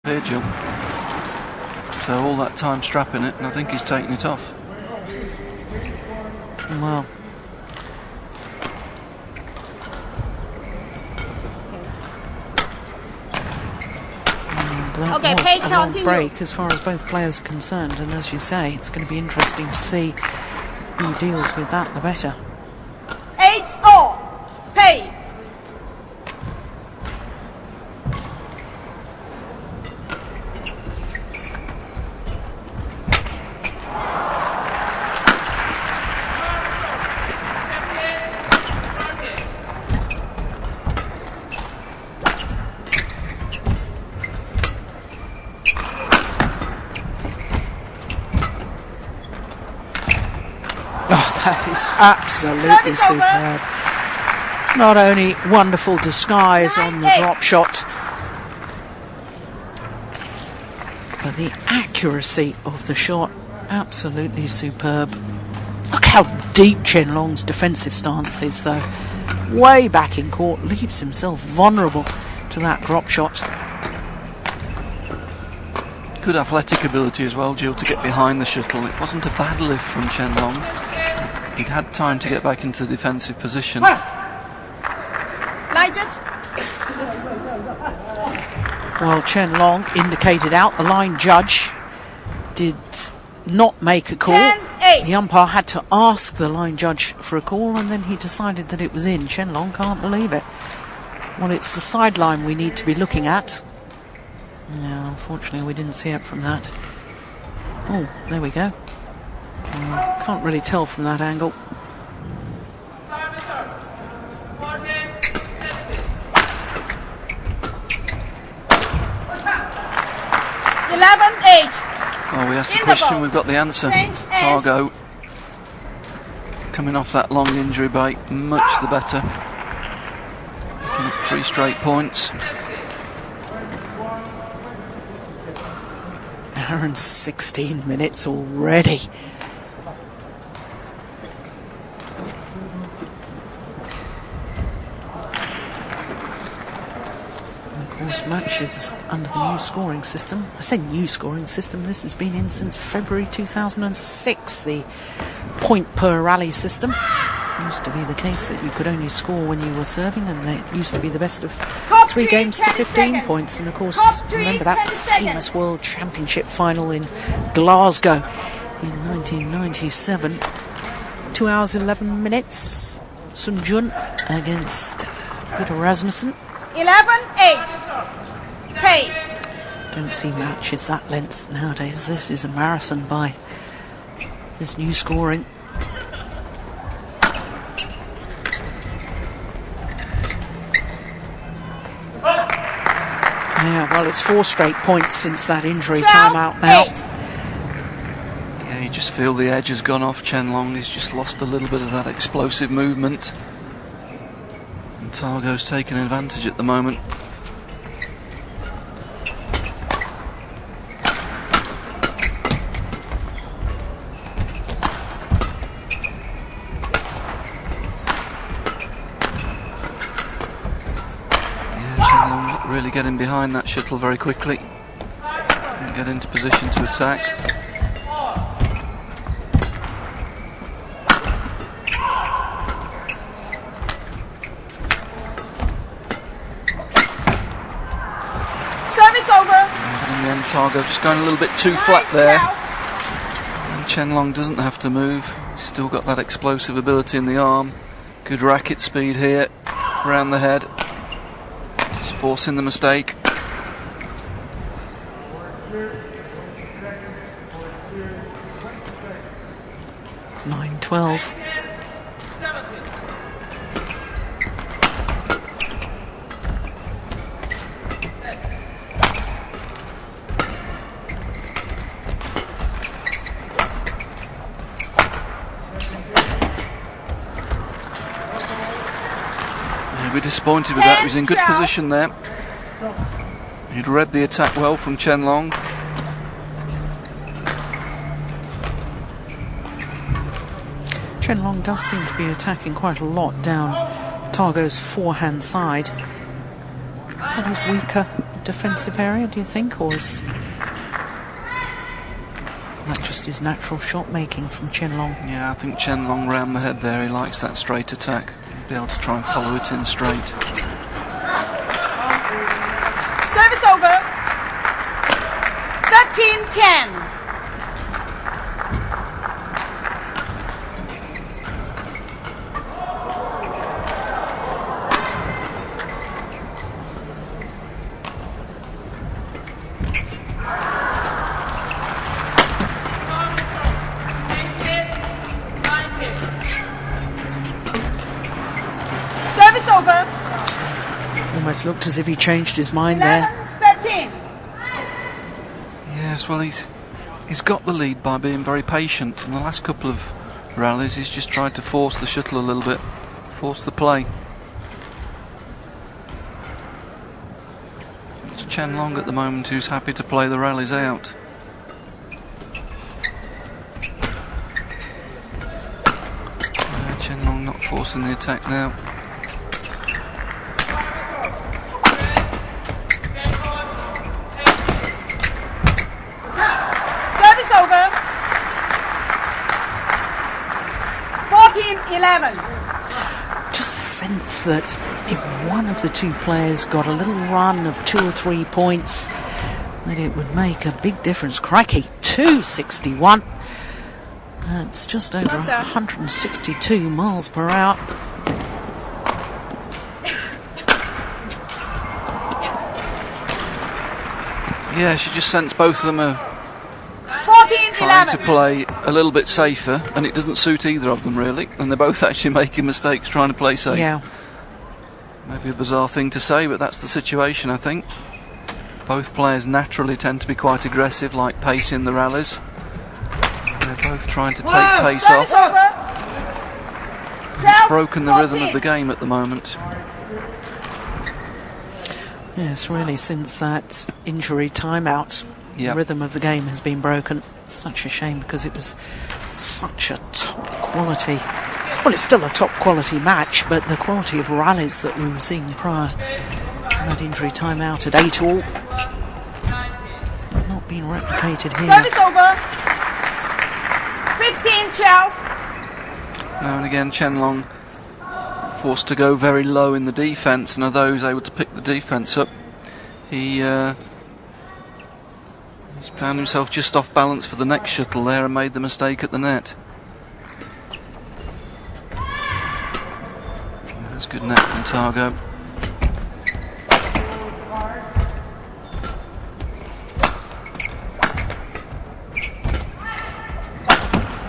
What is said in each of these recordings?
here, Jill. So all that time strapping it, and I think he's taking it off. Well, that was a long break as far as both players are concerned, and as you say, it's going to be interesting to see who deals with that the better. 8-all, pay. That is absolutely superb. Not only wonderful disguise on the drop shot, but the accuracy of the shot, absolutely superb. Look how deep Chen Long's defensive stance is, though. Way back in court, leaves himself vulnerable to that drop shot. Good athletic ability as well, Jill, to get behind the shuttle. It wasn't a bad lift from Chen Long. He'd had time to get back into the defensive position. Well, Chen Long indicated out. The line judge did not make a call. 10-8. The umpire had to ask the line judge for a call, and then he decided that it was in. Chen Long can't believe it. Well, it's the sideline we need to be looking at. No, unfortunately we didn't see it from that. Oh, there we go. Can't really tell from that angle. Oh, we asked the question, we've got the answer. Tago coming off that long injury break, much the better. Picking up 3 straight points. Hour and 16 minutes already. Matches under the new scoring system. I say new scoring system, this has been in since February 2006, the point per rally system. It used to be the case that you could only score when you were serving, and it used to be the best of 3 games to 15 points. And of course, remember that famous World Championship final in Glasgow in 1997. 2 hours 11 minutes. Sun Jun against Peter Rasmussen. 11-8. Pay. Don't see matches that length nowadays. This is a marathon by this new scoring. Yeah, well, it's 4 straight points since that injury timeout now. Yeah, you just feel the edge has gone off Chen Long. He's just lost a little bit of that explosive movement. And Tago's taking advantage at the moment. Really getting behind that shuttle very quickly and get into position to attack. Service over. And in the end, Tago just going a little bit too flat there. And Chen Long doesn't have to move. He's still got that explosive ability in the arm. Good racket speed here around the head. Forcing the mistake. (9-12). He'll be disappointed with that. He was in good position there. He'd read the attack well from Chen Long. Chen Long does seem to be attacking quite a lot down Tago's forehand side. Tago's weaker defensive area, do you think, or is that just his natural shot making from Chen Long? Yeah, I think Chen Long round the head there. He likes that straight attack. He'll be able to try and follow it in straight. Service over. 13-10. Service over. Almost looked as if he changed his mind there. 11-13. Yes, well, he's got the lead by being very patient. In the last couple of rallies, he's just tried to force the shuttle a little bit, force the play. It's Chen Long at the moment who's happy to play the rallies out. Chen Long not forcing the attack now. Service over. 14-11. Just sense that if one of the two players got a little run of 2 or 3 points, that it would make a big difference. Crikey, 261. That's just over 162 miles per hour. Yeah, she just sensed both of them are 14-11. trying to play a little bit safer, and it doesn't suit either of them really, and they're both actually making mistakes trying to play safe. Yeah. Maybe a bizarre thing to say, but that's the situation, I think. Both players naturally tend to be quite aggressive, like pace in the rallies. They're both trying to take pace Service off. over. It's broken the rhythm 12-14. of the game at the moment. Yes, really, since that injury timeout, Yep. the rhythm of the game has been broken. Such a shame, because it was such a top quality, well, it's still a top quality match, but the quality of rallies that we were seeing prior to that injury timeout at 8-all not being replicated here. Service over. 15-12. Now and again, Chen Long forced to go very low in the defence, and although he was able to pick the defence up, he's found himself just off balance for the next shuttle there and made the mistake at the net. That's good net from Tago.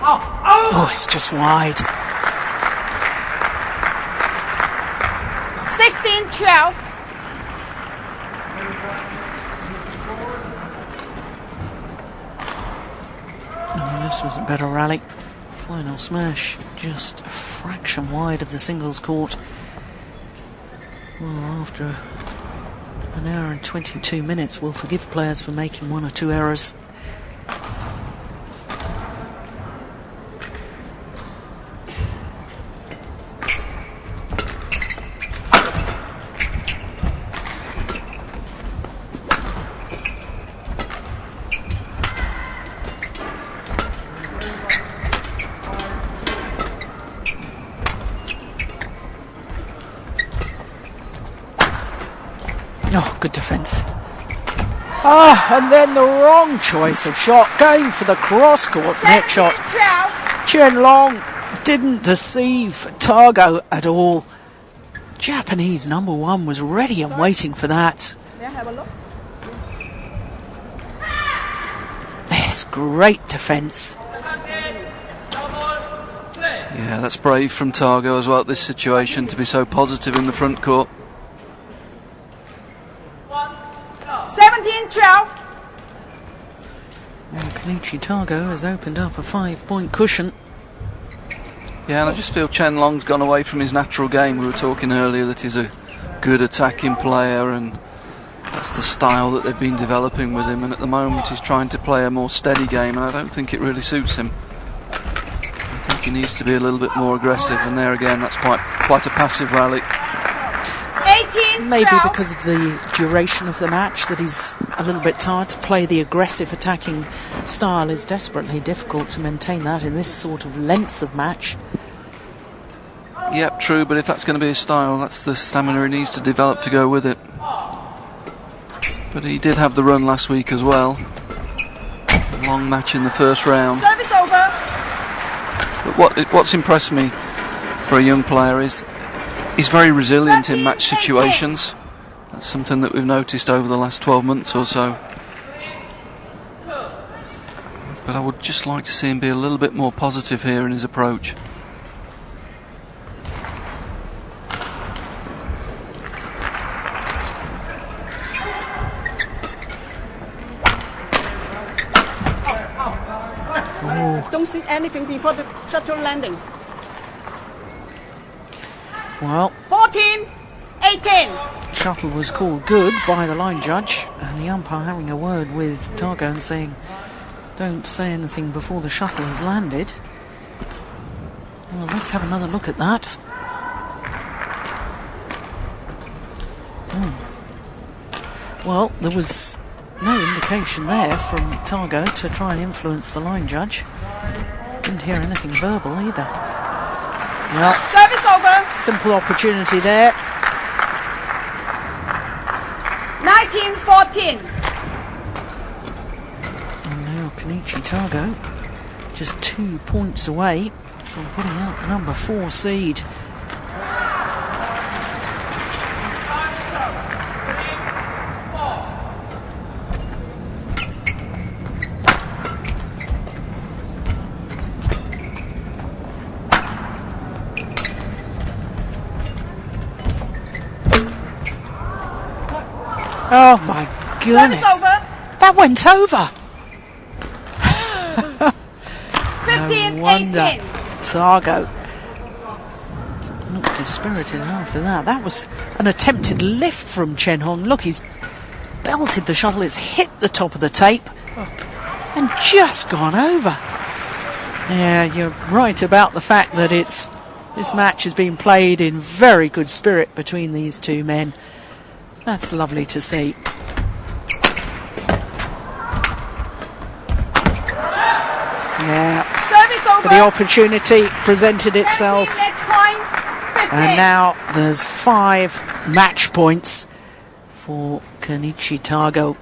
Oh, it's just wide. 16-12. Oh, this was a better rally. Final smash, just a fraction wide of the singles court. Well, after an hour and 22 minutes, we'll forgive players for making 1 or 2 errors. Oh, good defence. Ah, and then the wrong choice of shot, going for the cross-court net shot. 17-12. Chen Long didn't deceive Tago at all. Japanese number 1 was ready and waiting for that. May I have a look? Yes, great defence. Yeah, that's brave from Tago as well, this situation, to be so positive in the front court. 17-12. And Kenichi Tago has opened up a 5-point cushion. Yeah, and I just feel Chen Long's gone away from his natural game. We were talking earlier that he's a good attacking player, and that's the style that they've been developing with him, and at the moment he's trying to play a more steady game, and I don't think it really suits him. I think he needs to be a little bit more aggressive, and there again, that's quite a passive rally. 18, Maybe 12. because of the duration of the match that he's a little bit tired. To play the aggressive attacking style is desperately difficult to maintain that in this sort of length of match. Yep, true, but if that's going to be his style, that's the stamina he needs to develop to go with it. But he did have the run last week as well. A long match in the first round. Service over. But what's impressed me for a young player is he's very resilient in match situations. That's something that we've noticed over the last 12 months or so. But I would just like to see him be a little bit more positive here in his approach. Don't see anything before the shuttle landing. Well, 14, 18. shuttle was called good by the line judge, and the umpire having a word with Tago and saying, don't say anything before the shuttle has landed. Well, let's have another look at that. Well, there was no indication there from Tago to try and influence the line judge. Didn't hear anything verbal either. Well, Service over. simple opportunity there. 19, 14. And now Kenichi Tago just 2 points away from putting out the number 4 seed. Oh my goodness. Service over. That went over. 15, No wonder 18. Tago looked dispirited after that. That was an attempted lift from Chen Hong. Look, he's belted the shuttle. It's hit the top of the tape and just gone over. Yeah, you're right about the fact that this match has been played in very good spirit between these two men. That's lovely to see. Yeah. Service over. The opportunity presented itself, 17, next point. 15. and now there's 5 match points for Kenichi Tago.